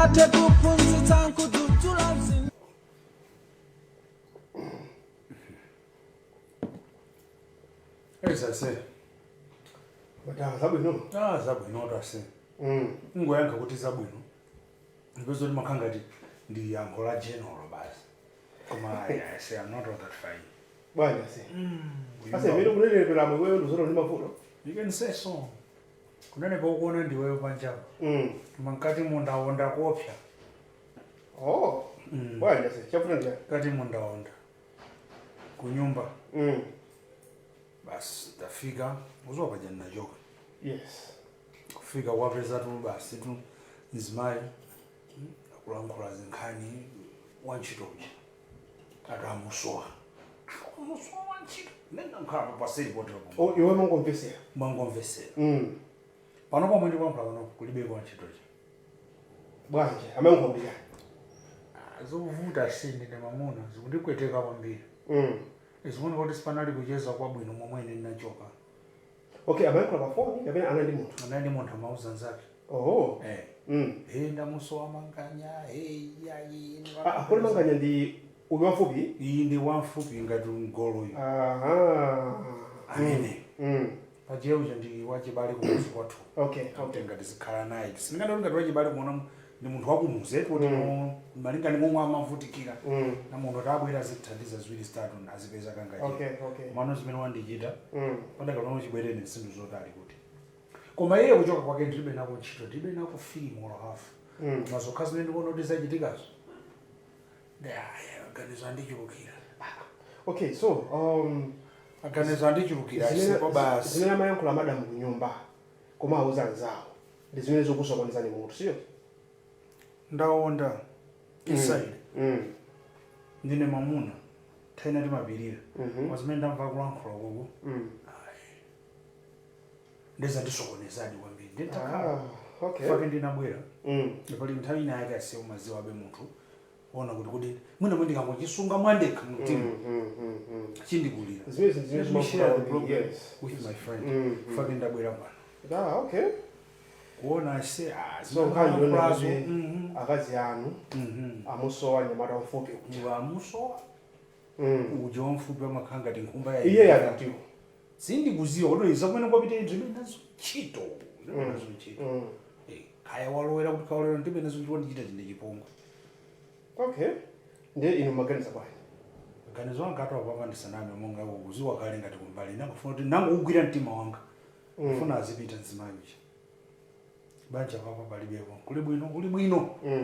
Ngate kuphunzitsa nkudzudzula mzini. Ezase. Madam, zabwino. Zabwino tase. Ngoyankha kuti zabwino. Ngizoti makhangati ndiyankhola general basi. Koma I say I'm not all that fine. Bwana se. Ase mimi kunelepera mwewe ndozolo ndi mavuto. You can say so. Kunene kuona ndiweyo panjapa. Mankati mundaonda kopya. Oh. Bwana se, chafuna ndiya. Kati mundaonda. Kunyumba. Basi tafika uzopa jana joka. Yes. Kufika wapeza tu basi tu nzimayi akulankhula zinkhani wanchitoje. Adamusowa. Umusowa wanchito. Nenda nkhala paseli potero. Oh, iwe mangomvesera. Mangomvesera. Pano pomwe ndi kwankhula pano kulibe wanchitoje. Bwanje, amangombira. Zovuta sindi ne mamuna zikundikweteka kwambiri. Izibona ukuthi sifanali kucheza kwabwino momwene ninachoka. Okay, amangola pa phone yabe anandi munthu. Anandi munthu amauzanzake. Oh. Ndamusowa manganya, yayi. Kuli manganya ndi uwafupi? Iyi ndi wamfupi ngati ngolo yo. Amene. Pajewo ndi wachibale kumuzi kwathu. Okay. Ngati zikhala naye. Singati ngati wachibale kuona ndi munthu wakumuzi kuti malinga ndi momwe amavutikira. Na munthu tabwera zithandiza ziwiri zitatu azipeza kangaje. Okay. Mano zimene wandichita. Padaka nono chibwerene nsindu zotali kuti. Koma iye kuchoka kwake ndibe nako ntchito, ndibe nako filimu hafu. Mazokha zimene ndikuona kuti zachitikazo. Aganizo andichulukira. Okay, so aganizo andichulukira isipo basi. Zimene amayankhula madam kunyumba koma auza anzawo. Ndi zimene zokusokonezani munthu, sio? Ndaonda inside. Ndine mamuna. Taina timapirira. Mazimene ndamva kulankhula gogo. Ndeza ndisokonezadi kwambiri. Nditakhala. Okay. Fake ndinabwera. Ndipali nthawi ina yake asiye umaziwa be munthu. Ona kuti mwina mwindi kangochisunga mwandeka mtima. Chindibulira. Zimene yes with my friend. Fake ndabwera pano. Okay. Kuona se so kanjye unazo akazi anu amusowa nyamata mfupi kuba amusowa uje mfupi amakhanga ndi nkhumba ya iye yakatiwo sindi kuziwa kuti izamene kwapita ndime nazo chito nazo chito kaya walowera kuti kawalowera ndime nazo chito ndichita chinde chipongo. Okay, ndiye ino maganiza bwana maganizo anga atwa papa ndisaname monga kuziwa kale ngati kumbali nangofuna kuti nangogwira mtima wanga ufuna azipita nzimanji banja papa palibeko kuli bwino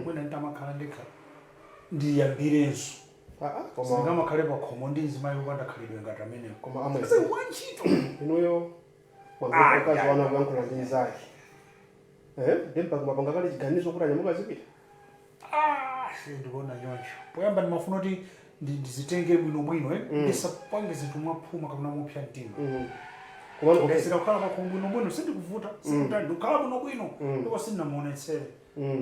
mwina ntamakhala ndekha ndiyambirenso koma ngama khale pa khomo ndi nzimayi upanda khalidwe ngati amene koma amwe sasa wanchito inoyo mwangakazi wana kuyankhula ndi nzake ndempa kumapanga kale chiganizo kuti anyamuka zipita ndikuona nyoncho poyamba ndimafuna kuti ndizitenge bwino ndisapange zinthu mwaphuma kapena mupsa mtima Ndesira kukhala pakhombo bwino sindikuvuta sikutani ndikhala bwino ndiko sinamuonetsere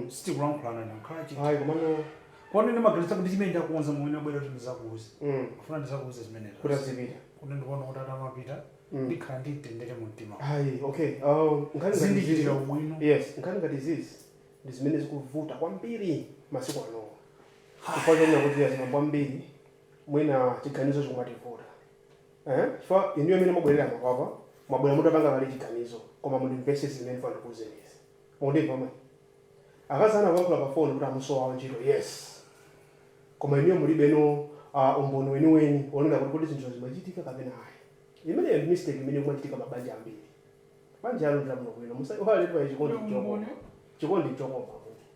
sitikulankhulana nakhala chiti hayi komano kwani ndimagalitsa kuti chimene ndakuonza mwe nabwera kuti ndizakuuza ufuna ndizakuuza zimenezo kuti azipita kuti ndikuona kuti atamapita ndikhala nditendere mu mtima hayi okay zindichitira ubwino yes nkhani ngati zizi ndi zimene zikuvuta kwambiri masiku ano kufanana kuti yazima kwambiri mwina chiganizo chikumativuta chifukwa iniyo imene mabwerera mapapa mabwera mutapanga kale chiganizo koma mundimvese zimene fana kuzenezi mundimva mwe akazana kuyankhula pa phone kuti amusowa ntchito yes koma iniyo mulibeno umboni weniweni onena kuti zinthu zimachitika kapena ayi imene ndi mistake imene kumachitika mabanja ambiri banja alo ndiramuno bwino musayiwalepa chikondi chokoma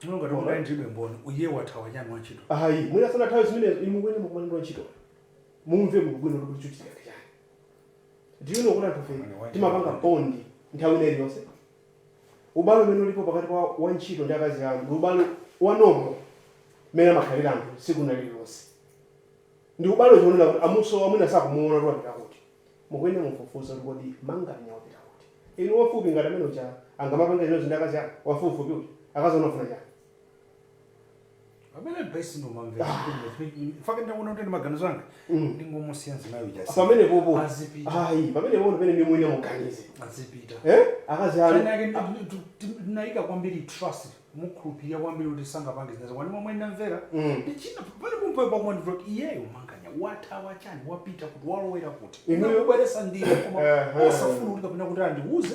ngati kuti ndibe mboni uye wathawa nyani wantchito hayi mwina sana thawe zimene imukweni mukumanendo ntchito mumve mubwino kuti kuchitika chani ndiyino kuti anthu timapanga bondi nthawi ineyi yonse ubale umene ulipo pakati kwa wantchito ndi akazi anu ndi ubale wanomo mmene amakhalira anthu siku nalilonse ndi ubale chionera kuti amusowa mwina sakumuona kuti wapita kuti mukwene mufufuza kuti kodi manganya wapita kuti inu wafupi ngati amene ucha angamapanga zinthu ndi akazi anu wafupifupi kuti akazi anu afuna chani pamene basi ndo mamve fake ndakuona kuti maganizo anga ndingomusiyanzi nayo jasi pamene popo azipita hayi pamene popo pamene ndimwene muganize azipita akazi anu nake ndinaika kwambiri trust mukhulupirira kwambiri kuti sangapange zinazo kwani momwe ndamvera ndichina pali kumpe pamwe ndivoti iyeyo manganya wathawa chani wapita kuti walowera kuti inobweresa ndiro koma osafuna kuti kapena kuti andiuze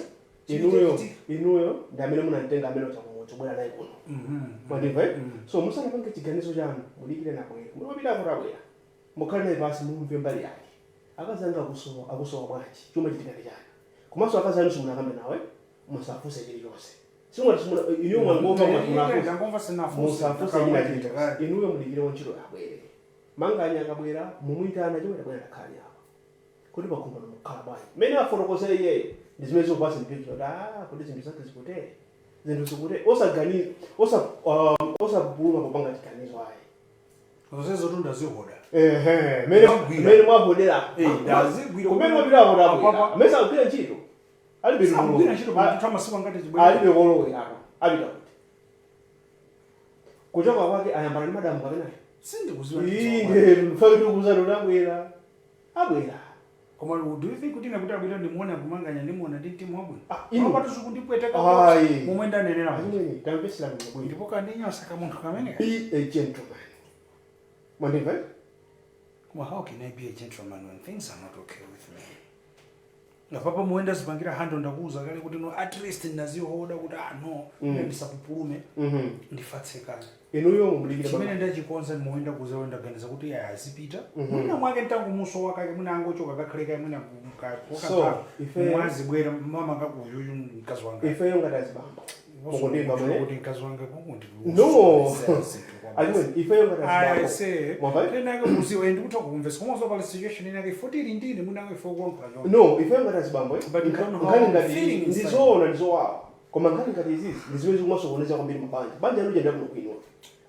inuyo ndi amene munamtenga amene uchakumubwera naye kuno mwandimva so musanapange chiganizo chanu mudikire nabwera munopita kuti abwera mukhale naye pasi mumve mbali yake akazanga akusowa bwanji chuma chitikati chake komanso akazi anu simunakambe nawe musafuse chilichonse inuyo musafuse china chilichonse inuyo mudikire ntchito yabwere manganya akabwera mumuyitana chomwe tabwera takhali apa kuti pakhumba nomukhala bwanji mmene afotokozere iyeyo ndi zimene zikupasa mphezo kuti zinthu zake zikutere zinthu zikutere osabuluma popanga chiganizo ayi zozezotunda zihoda mmene mwavodera kumene mwapita abwera mmene sakugwira ntchito alibe kolowe apa apita kuti kuchoka kwake ayambana ndi madamu kapenayo ndifakitikuuzano abwera koma do you think kuti nakuti abwera ndimuona kumanganya ndimuona ndi timu wabwino apatuzi kundipweteka momwe ndanenera tampesera ndipo kandinyasa kamunthu kamene be a gentleman mwandimva koma how can I be a gentleman when things are not okay with me ngapapa muenda zipangira hando ndakuuza kale kuti no at least ndazihoda kuti no ndisapupulume ndifatsekana inuyo mumlikire chimene ndachikonza muenda kuzaenda ganiza kuti azipita muna mwake ntangu muso wakake muna angochoka kakhaleka muna mwazi bwera mama kakuyoyo mkazi wanga ifeyo ngatazibamba mukundimba mwe kuti mkazi wanga kukundi no alimwe ifeyo ngatazibamba say tena kuziwa ndi kuthoka kumvesa koma pala situation inake 40 ndine muna ngefo konka no ifeyo ngatazibamba ngani ngati ndizowawa koma ngani ngati izizi ndiziwe zikumasokoneza kwambiri mabanja banja anu jenda kuno kwino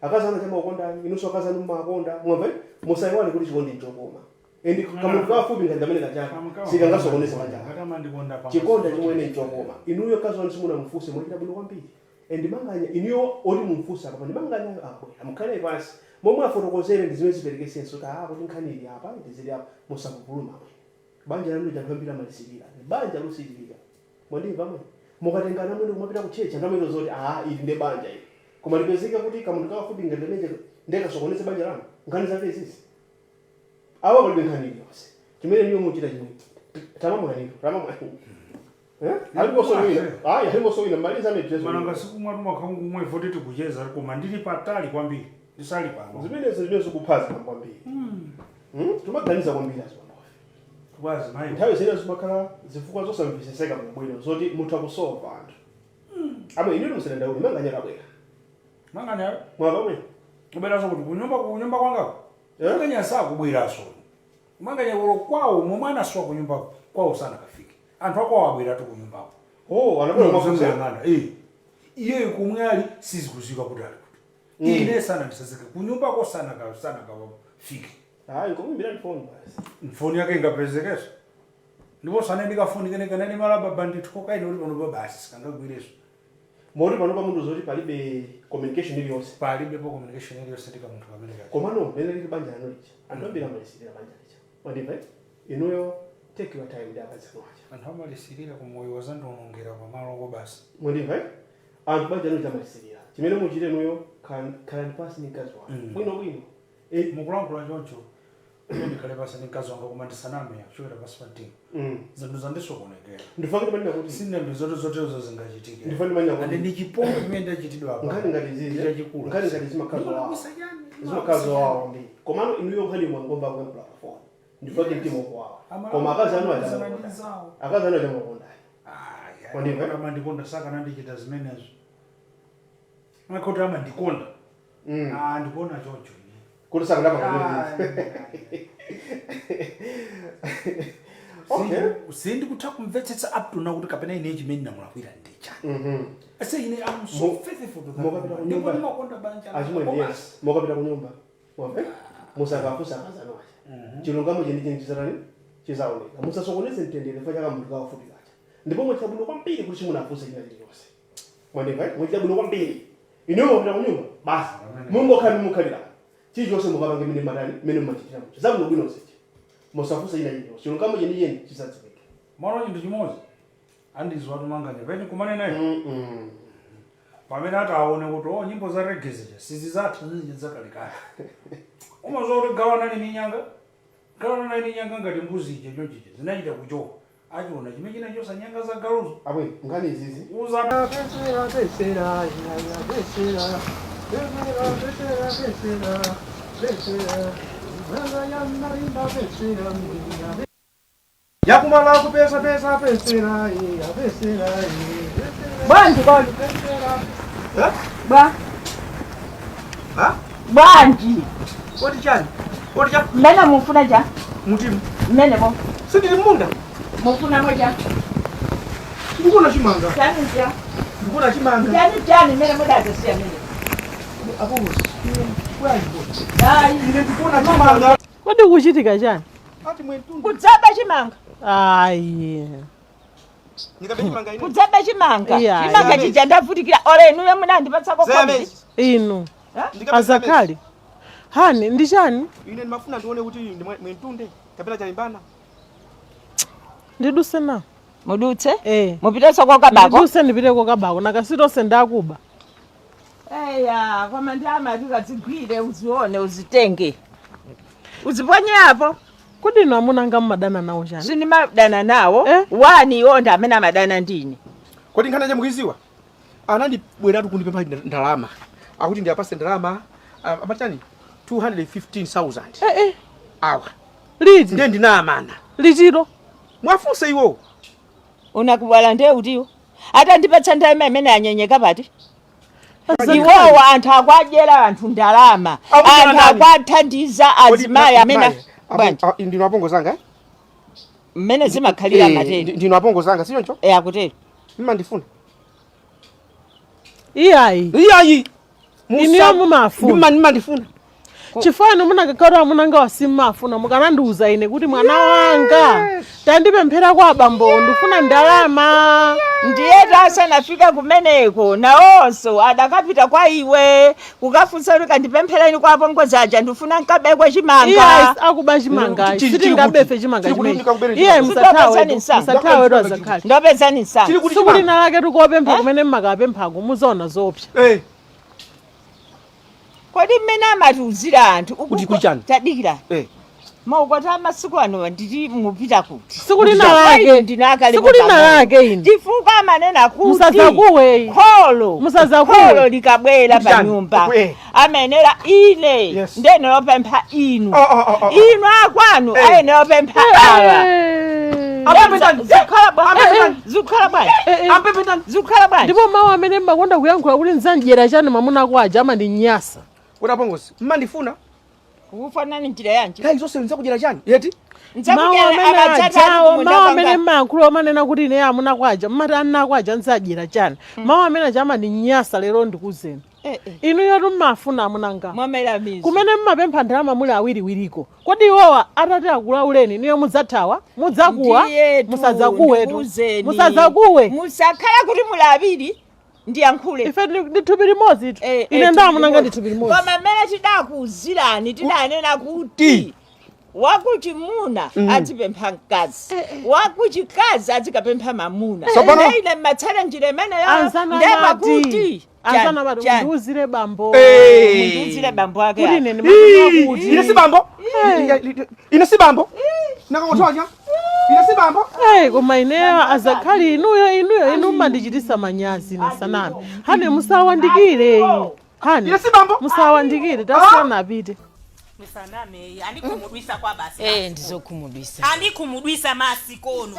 akazana chama ukondani inunso akazana mumakonda mwamva musayiwale kuti chikondi nchokoma endi kamuntu kafupi ngati amene kachaka sikangasokoneza banja chikonda chimwene nchokoma inuyo kazana simuna mfuse mwachita bwino kwambiri endi manganya inuyo oti mumfusa apa ndi manganya abwera mukhale pansi momwe afotokozere ndiziwe zipereke senso kuti nkhani apa ndizili apa musakupuluma banja lanu lijakhambira malisirira banja lusirira mwandimva mwe mukatengana mwene kumapita kuchecha ndamwezo zoti ili ndi banja ili koma lipezeka kuti kamuntu kafupi ngati lemeje ndekasokoneza banja lanu nkhani zake izizi awa palibe nkhani iliyonse chimene niyo muchita chimwe aliposowina maliza mananga sikumwa tumakhangu umwe voti tikucheza koma ndili patali kwambiri ndisali pano zimenezo zikuphaza kwambiri tumaganiza kwambiri kwazi nayo nthawi zina zimakhala zifukwa zosamvisiseka bwino zoti mutha kusolva anthu abo ine musadanda uli manganya kabwera manganya mwava mwe kubera so kuti kunyumba kwangako manganya sakubweraso manganya ulo kwawo momwana swa kunyumba kwawo sana kafike anthu akwawo abwera tu kunyumbako anabwera mwakusangana iye kumwali sizikuzika kuti ali kuti ine sana ndisazike kunyumbako sana kafike ngokumbira phone basi phone yake ingapezekesha ndipo sana ndikafuni kene malaba bandit kokaini uli pano basi kangagwireso mori pano pa mundu zoti palibe communication iliyonse palibe po communication iliyonse tika munthu amene kali komano lene lili banja lano licha andobira malisirira banja licha mwandimva inuyo take your time da banja lwacha anthu amalisirira kumoyo wazandonongera pamalo ko basi mwandimva anthu banja lano licha malisirira chimene muchite inuyo khalani pasi ni mkazi wanu bwino mukulankhula choncho ndikale pasi ni mkazi wanga koma ndisaname achokera pasi pa mtima zinthu zandisokonekera ndifakire manina kuti sinembe zotezo zingachitike ndifakire manina kuti ndi chipombo chimene ndachitidwa apa ngati ngati zimakazo wawo ndi komano inuyo nkhani mwangomba kwa platform ndifakire mtima wawo koma akazi anu ajamakonda kwandimva kama ndikonda saka nandichita zimenezo ngakhoti ama ndikonda ndikuona choncho kuti sakudaba sindi kutha kumvetsetsa up to now kuti kapena ine chimene namulakwira ndichani ase ine am so faithful to that ndipo ndimakonda banja yes mokapita kunyumba mwamve musakafusa akazana wacha chilungamo cheni chizarani chizaoneka musasokoneze mtendere fa chaka muntu kafupi kacha ndipo mwachabuno kwambiri kuti chimunafusa ina chiyonse mwandimva mwachabuno kwambiri ine mokapita kunyumba basi mungu khani mukhalira chijose mukabange mine madani mine machitira mucho zabuno bwino sechi musafusa ina chiyonse chilungamo cheni yeni chisadziwike mara chintu chimodzi andizwa tumanganya pene kumane naye pamene ataone kuti nyimbo za reggae zija sizi zathu zija zakalekale umazoona gawana ni nyanga ngati mbuzi ije chonchije zinachita kuchoka achiona chimene chinachosa nyanga za galuzo abwe ngani izizi uzana yakumala kupesa pesera Bwanji kodi. Bwanji. Kodi chani? Mena mufuna ja? Mutimu. Mene mo. Sindili munda. Mufuna moja. Ndikuna chimanga. Chani ja? Ndikuna chimanga. Chani mene moda zasiya mene. Abuzi. Bwanji kodi. Ai, ndikuna chimanga. Kodi kuchitika chani? Ati mwentundu. kudzaba chimanga. Ai. Nikabe chimanga ine. Kudzaba chimanga. Yeah, Chimanga yeah. chija ndavutikira ole nuye munandipatsa ko Zeme. Inu. Ndikabe Azakali. Hani ndi chani? Ine ndimafuna ndione kuti mwentunde kapena chalimbana. Ndiduse na. Mudutse? Mupitesa kwa kabako. Ndiduse ndipite kwa kabako nakasitose ndakuba. Eya, koma ndama tikadzigwire uzione uzitenge. Uziponye apo. Kodi inu amuna nga mmadana nawo chani? Sini madana nawo. Wani yonda amena madana ndini. Kodi nkhana cha mukiziwa? Anandi bweratu kundipempha ndalama. Akuti ndiyapase ndalama amatani 215,000. Awa. Liti? Ndiye ndinamana. Litiro? Mwafunse iwo. Unakubwala ndiye utiwo. Ata ndipatsa ndalama imene anyenyeka pati. Iwowa anthu akwajera anthu ndalama. Anthu akwathandiza azimayi amene ndino apongo zanga mmene zimakhalira matendo. Ndino apongo zanga siyoncho? Akutero. Mmandifuna. Iyayi. Iniyo mumafuna. Mmandifuna. Chifano munakakhala amunanga wasimafuna mukanandiuza ine kuti mwana wanga tandipemphera kwa abambo ndifuna ndalama. Ndiye tasanafika kumeneko nawonso adakapita kwa iwe kukafunsa kuti kandipemphera ine kwa apongo zaja ndifuna nkabekwe chimanga. Yes, akuba chimanga. Sitingabefe chimanga chimene. Iye musathawe ro Azakali. Ndopezani nsanga. Sikuli nalake tukopempha kumene mmakapemphako muzaona zopsa. Kodi mmene amatiuzira anthu Kuti kuchani? Tadikira. Maukota masiku ano nditi mupita kuti. Sikuli nalake. Sikuli nalake ine. Chifukwa amanena kuti. Musazakuwe. Kholo likabwera pa nyumba. Amenera ine. Ndene lopempha inu. Inu akwanu ayene lopempha awa. Zukhala bwana. Ndipo mawu amene mmakonda kuyankhula kuti nzanjera chani mamuna kwaja amandinyasa. Kuti apongozi mmandifuna? Kufanana njira yanji. Kai zonse nzakujera chani? Yeti? Mawu amene mmayankhula amanena kuti ine amuna kwaja mmati anna kwaja nzajera chani. Mawu amene aja amandinyasa lero ndikuzeni. Inu yotu mmafuna amunanga. Kumene mmapempha ndalama muli awiriwiriko. Kodi iwowa atati akulauleni niyo mudzathawa, mudzakuwa, musadzakuwetu. Musadzakuwe. Musakhala kuti muli awiri ndiyankhule. Ife ndithupi limodzi tu. Ine ndamunanga ndithupi limodzi. Koma mmene tidakuuzirani tidanena kuti wakuchimuna atipempha mkazi. Wakuchikazi atikapempha mamuna. Ine mmatsala njira imeneyo ndema kuti Anzana bado ndiuzire bambo. Ndiuzire bambo ake. Kuti nene mafuna kuti. Ine si bambo? Ine si bambo? Nakakuthonya? Ine si bambo? Koma ineyo Azakali inuyo mandichitisa manyazi nesanami. Hane musawandikire. Hane. Ine si bambo? Musawandikire tasana apite. Musaname andikumudwisa kwa basi. Ndizokumudwisa. Andikumudwisa masikono.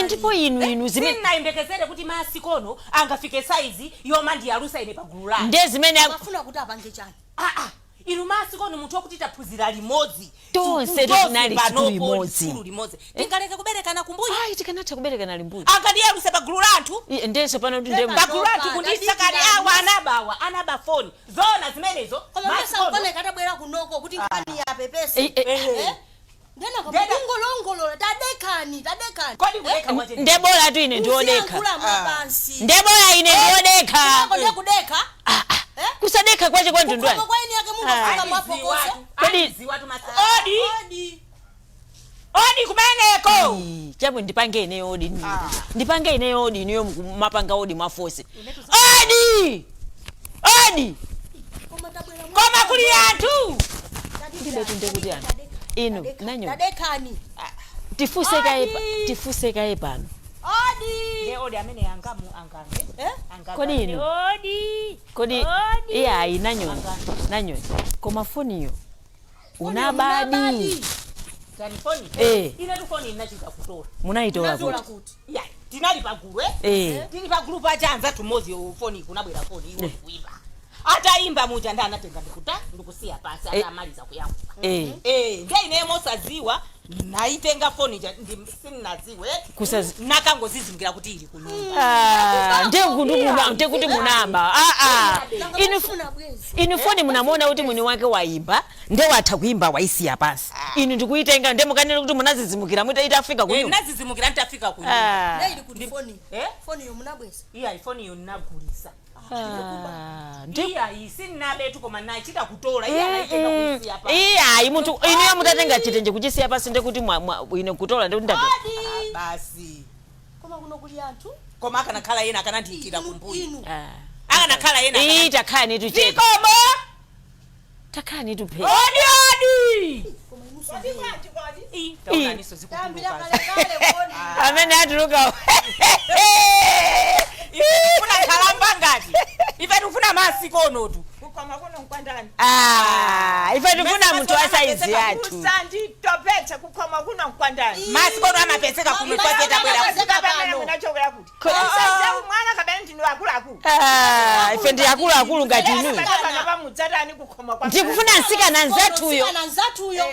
Ndipo inu zimene Sinayembekezere kuti masikono angafike size yoma ndiyalusa ine pagulu lake. ndezimene Afuna kuti apange chani? Inu masikono munthu okuti taphunzira limodzi. Tonse tinali limodzi. Tingaleke kuberekana kumbuyo. tikanatha kuberekana limbuyo. Akandiyaluse pagulu lathu. Ndenso pano ndinde Pagulu lathu kundisakali awa anaba phone. Zona zimenezo. Masikono katabwera kunoko kuti nkani ya pepese. Ndena kwa ngolongolo tadekani. Kodi kudeka waje. ndebola tu ine ndiodeka. Mapansi. Ndebola ine ndiodeka. Kodi kudeka? Kusadeka kwaje kwa ndundwani. Kwa ini yake Mungu afika mwapo kosa. Kodi ziwatu masikono. Odi. odi kumeneko chabu ndipange ine odi ndipange ine odi niyo mapanga odi mwafosi odi koma kuli anthu ndibe tunde kuti anthu inu nanyo Tadekani. tifuse kaye pano odi amene angambe kodi inu kodi iya nanyo koma foniyo unabadi telefoni ine tufoni inachika kutora munaitola kuti ya tinali pagulu tili pagulu pachanza tumozi foni kunabwera foni iwo kuimba ataimba muja ndanatenga ndikusiya pasi atamaliza kuyanguka ndeine mosaziwa naitenga foni sinaziwe nakangozizingira kuti ili kunyumba ndekuti munaba inu foni munamona kuti mwini wake waimba ndewatha kuimba waisiya pasi inu ndikuitenga ndemukanira kuti munazizimukira mwita itafika kunyumba nazizimukira nditafika kunyumba Ndeli kuti foni foni yo munabweza iya foni yo ninagulisa iya isinabetu koma nachita kutola iya naitenga kuisiya pasi iya muntu inu mutatenga chitenje kuchisiya pasi ndekuti ine kutola ndekuti ndatola basi koma kuno kuli anthu koma akanakhala yena akanandiyitira kumbuyo akanakhala yena takhani tuchete zikomo takhani tuphe odi koma taonaniso zikutuluka amene atuluka kuna khalamba ngati ife tufuna masikonotu kukoma kuno mkwandani ife tufuna mtu wa saizi yathu usanditopetse kukoma kuno mkwandani masikono amapeseka kumepaketa bwera munachokera kuti mwana kabeni ndinu akuluakulu ife ndi akuluakulu ngati inu pamudzatani kukoma kwa ndikufuna nsikana nzathuyo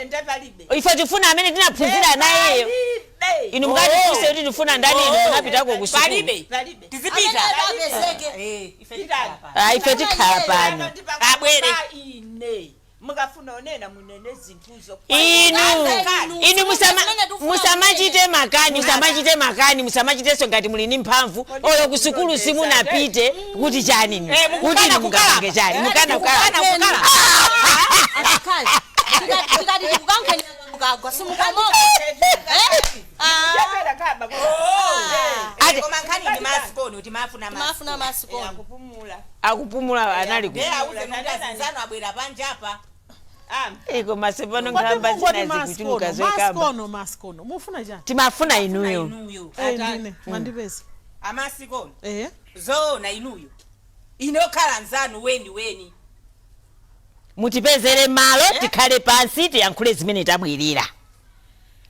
ndepalibe ife tifuna amene tinaphunzira nayeyo inu mukatifuse kuti tifuna ndani inu munapitako kusukulu palibe tizipita ife tikhala pano abwere ine mukafuna onena munene zinthuzo inu musamachite makani musamachiteso ngati mulini mphamvu oyo kusukulu simunapite kuti chani kuti inu mukapange chani mukana kukala akakhali tikati tikukankhenya mukagwa simukamoka koma nkhani ndi masikono kuti mafuna masikono akupumula anali auze nongazinzano abwera panjapa koma sepano nkhamba zinazikutimukazoekamba maskono mufuna chani timafuna inuyo ndine mandipeza amasikono zona inuyo inokhala nzanu weni mutipezere malo tikhale pansi tiyankhule zimene tabwirira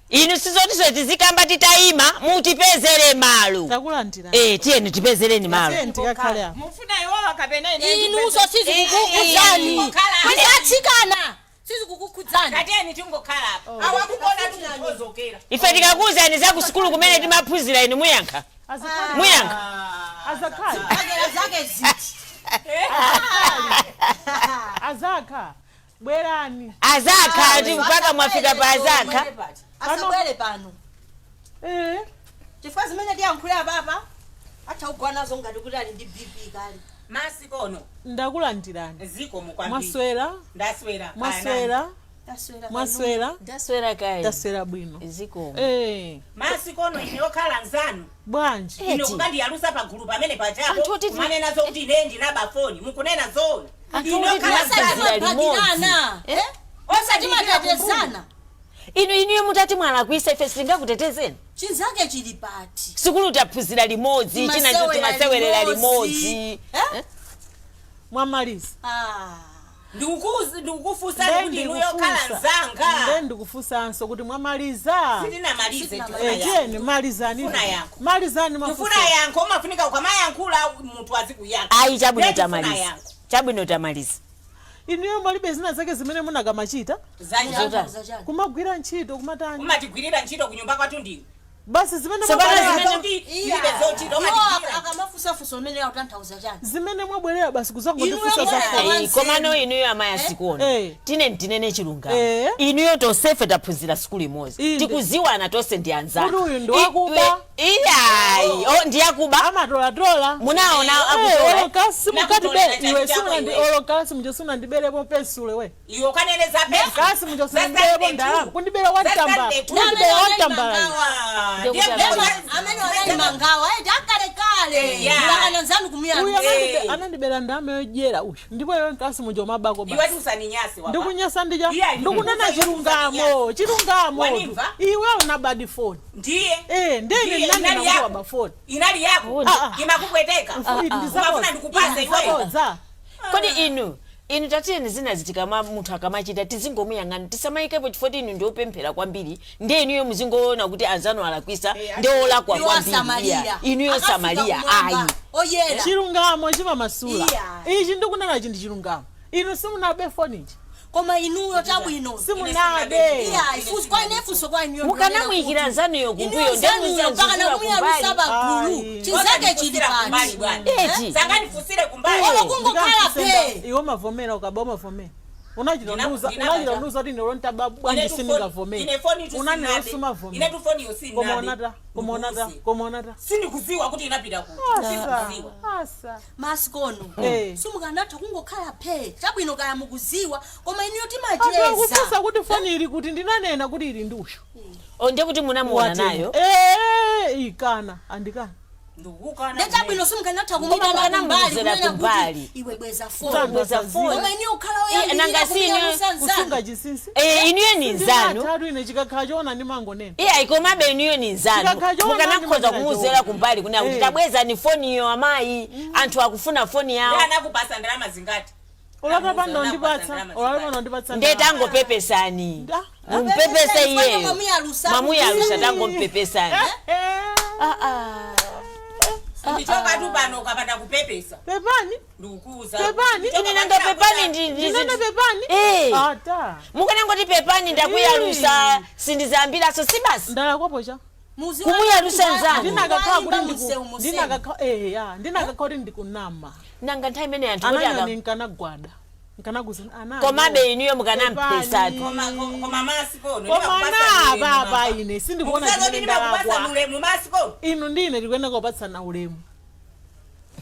inu sizotiso tizikamba titayima mutipezere malo takulandira tiyeni tipezereni malo mufuna iwowa kapena inuso sizikukukudzani kwisatsikana sizikukukudzani kateni tingokhala apa awakubona tuzozokera ife tikakuwuzani za kusukulu kumene timaphunzira inu muyankha azakhala zake ziti azakha bwerani azakha ati mpaka mwafika pa azakha asabwere pano chifukwa zimene tiyankhulira papa atha kugwa nazo ngati kuti ali ndi bp kale masikono ndakulandirani ziko mukwambiri mwaswera ndaswera kaye ndaswera bwino ziko masikono inokhala nzanu bwanji ino kukandiyalusa pagulu pamene pachapo kumanena zokuti ine ndinaba foni mukunena zona inokhala nzanu osati matetezana inuyo mutati mwalakwisa ife sitingakutetezeni chinzake chili pati sukulu taphunzira limodzi chinacho timasewerera limodzi mwamaliza ndikukufusa kuti inuyo khala nzanga ndikufusanso kuti mwamaliza sitinamalize tiyeni malizani tufuna yankho umafunika ukamayankhula munthu azikuyankha ayi chabwino tamaliza inuyo malibe zina zake zimene munakamachita kumagwira ntchito kumatani umatigwirira ntchito kunyumba kwathu ndiwo basi zimene zimene mwabwerera basi kuzangotifusa zafo komano inuyo amaya sikoni tinene chilunga inuyo tonsefe taphunzira sukulu imodzi tikuziwana tonse ndi anzanu uyu ndi wakuba Iyai, ndiyakuba. Amatola. Munaona akutola. Kasi mukati be iwe suna ndi kasi mujosuna ndibelepo pesule we. Iwe kaneleza pesa. Kasi mujosuna ndibelepo ndalama. Kundibela watamba. Kundibela watamba. Amene wali mangawa akale. Ndakananzanu kumya. Uya anandibela ndame yojera uyu. Ndipo yo kasi mujo mabako ba. Iwe tusaninyase wapa. Ndikunyasa ndija. Ndikunena chilungamo. Iwe una bad phone. Ndiye. Ndene nani na kwa phone. Inali yako. Imakupweteka. Ndizafuna ndikupase iwe. Kodi inu tatiyeni zina zitika munthu akamachita tizingomuyang'ana tisamaikepo chifoti inu ndiopemphera kwambiri ndiye inuyo muzingoona kuti anzanu alakwisa ndiye olakwa kwambiri inuyo Samaria ayi oyera chilungamo chimamasula ichi ndikunena chindi chilungamo inu simunabe fonichi koma inuyo tabwino simunabe ifuso kwa inefuso kwa inuyo mukanamuyikira nzanuyo kumbuyo ndiye mpaka kumuyarusaba gulu chizake chili pani eti sanganifusire kumbali kungokhala pe iwe mavomera ukaba mavomera unachitanduza kuti ndilonta bwanji sindingavomera unanelo sumavomera komonata sindikuziwa kuti inapita kuti masikono simukanatha kungokhala pe chabwino kaya mukuziwa koma inuyo timacheza akufunsa kuti foni ili kuti ndinanena kuti ili ndusho ndiye kuti munamuona nayo ikana andikana ndechabwino simukanatha kumbali iwe bweza foni koma inuyo ukhala nangasini kusunga chisisi inuyo ni nzanu tatu ine chikakhala choona ndimangonena ikomabe inuyo ni nzanu mukanakhoza kumuzera kumbali kuna kuti tabweza ni foni yo amayi anthu akufuna foni yawo anakupasa ndalama zingati ndiye tangopepesani mumpepese iyeyo mamuyalusa tangompepesani ndichoka tu pano ukapanda kupepesa pepani ndikukuza pepani ine nanga pepani ndinenda pepani ata mukanangoti pepani ndakuyalusa sindizambiraso si basi ndalakwapocha kumuyalusa nzanu ndinakakha kuti ndikunama nanga nthawi imene anthu ananyoni nkanagwada nkanakuza komabe inuyo mukanampesatu koma masikono koma baba ine sindikuona chimene ndalakwa ulemu masikono inu ndine tikuyenera kupatsana ulemu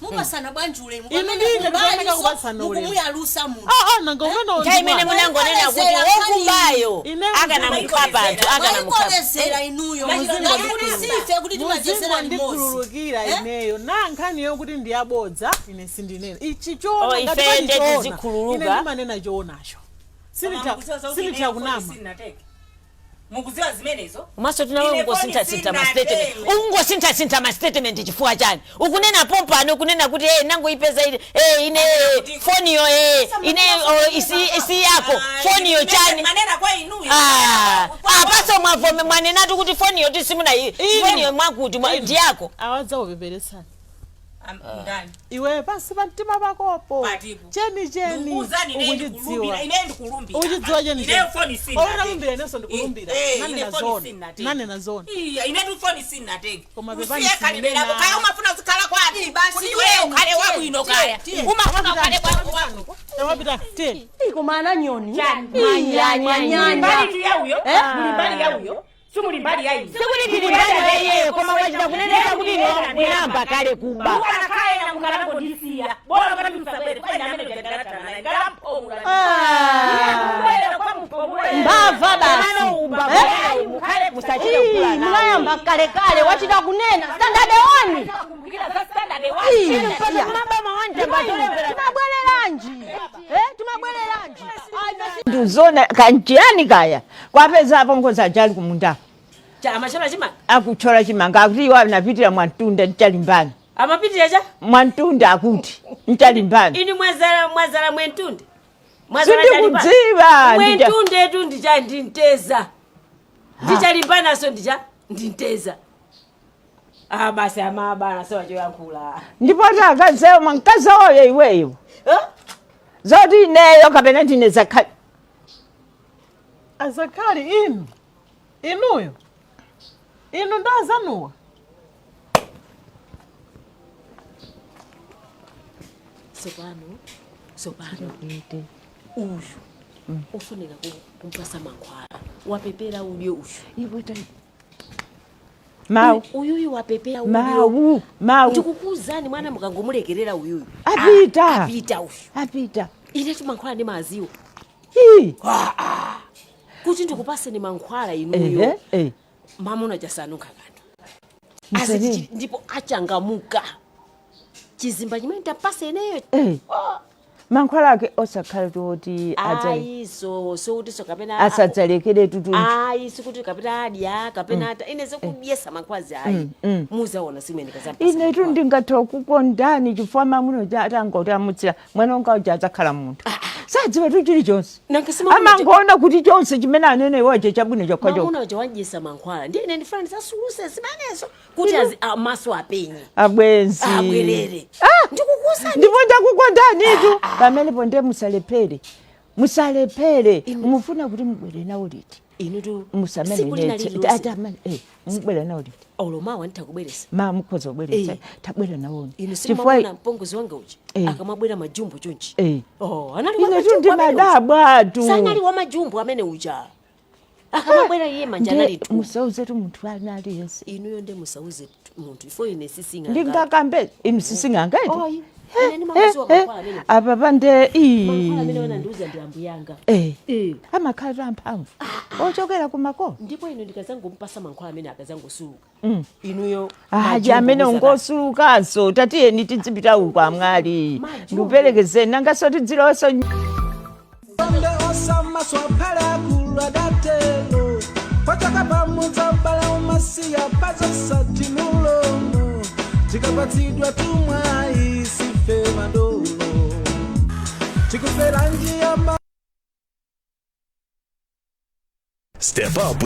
mupasana bwanji ulemu inu ndine tikuyenera kupatsana ulemu mukumuyalusa munthu nanga umene nthawi imene munangonena kuti wokumbayo akanamukhapa anthu akanamukhapa inuyo kuti sife kuti timachezera limodzi ndikhululukira ineyo nankhaniyo kuti ndiyabodza ine sindinena ichi choona ife ndetizikhululuka ine ndimanena choonacho sinditha kunama mukuziwa zimenezo maso tunawe ungosintha ma statement chifukwa chani ukunena pompano ukunena kuti nango ipeza ine phone yo ine isi yako phone yo chani manena kwa inuyo paso mwavome mwanena kuti phone yo tisimuna phone yo mwakuti ndi yako awadza upeperesana ndani iwe pasi pa mtima pakopo cheni ukuchidziwa uchidziwa cheni phone sina unalumbira inenso ndikulumbira nane zona inetu phone sina tenge koma pepani kalibela kaya umafuna zikhala kwati basi wewe ukhale wabwino kaya umafuna ukhale kwako ewapita te ikumana nyoni mbali ya huyo mbali ya huyo sumulimbali ya hiyo sikuti tilimbali yeye koma wachita kuneneka kuti ndinamba kale kuba bwana kae na mukalango disia bora kana msabere kwa nyamene jadarata na ngalampo mula mbava basi mukale musachile kula na mlayamba kale kale wachita kunena standard 1 kumbukira za standard 1 mama mawanja batolembera tumabweleranji nduzona kanjani kaya kwapeza apo ngoza jali kumunda amachana chimanga akuchola chimanga akuti iwa napitira mwantunda ntalimbani amapitira cha mwantunda akuti ntalimbani ini mwazala mwentunde sindikudziwa mwentunde tu ndicha ndinteza ndichalimbana so ndicha ndinteza basi amabana sawa choyankhula ndipo takazeo mwankazi oyo iweyo zoti ineyo kapena ndine zakhali azakhali inuyo inu ndazanuwa sopano uyu ufuneka kumpasa mankhwala wapepera ulio uyu Mau. Uyuyu wapepea uyo. Mau. Ndikukuzani mwana mukangomulekerera uyuyu. Apita. Apita uyu. Apita. Ine tumankhwala ndi maziwo. Kuti ndikupase ni mankhwala inuyo. Mama unajasanuka kanthu. Asi ndipo achangamuka. Chizimba chimene tapase ineyo. Mankhwala ake osakhala kuti adzali. So kuti so kapena asadzalekere tutu. Sikuti kapena adya kapena ata ine sekudyesa mankhwazi ayi. Muzaona simene kazapa. Ine tu ndingatha kukondani chifukwa mamuno atangoti amutsira mwana wanga uja adzakhala munthu. Sadziwa tu chili chonse. Amangoona kuti chonse chimene anene iwoje chabwino chokhacho. Mamuna uja wandyesa mankhwala. Ndiye ine ndifana ndisasuluse zimenezo kuti maso apenye. Abwenzi. Abwerere. Ndikukusa. Ndipo ndakukondani tu. Pamenepo ndiye musalepere. Mufuna kuti mubwere nawo liti. Inu tu musamene mubwere nawo liti. Olomawa nditakubweresa. Mukhoza kubweresa. Tabwera nawo. Inu simamuna mpongozi wanga uja. Akamabwera majumbo chonchi. Anali wa majumbo. Ine tu ndimadabwa tu. Sanali wa majumbo amene uja. Akamabwera iye manjana litu. Musauze tu munthu anali yense. Inuyo nde musauze munthu ifo ine sisinga. Ndingakambe inu sisinga ngati. Ine mamaziwa mankhwala amene. Apa pande mankhwala amene wana ndiuza ndi ambuyanga. Amakhala amphamvu. Ochokera kumakolo. Ndipo ino ndikazangompasa mankhwala amene akazangosuluka. Inuyo amene ngosulukanso tatiyeni tidzipita uko amwali. Ndikuperekezeni nangaso tidziloso. Onde osama swapala kuladatelo. Pachaka pamudza bala umasiya pazo satimulomo. Tikapatsidwa tumwayi sife madolo. Tikufera njia. Step up.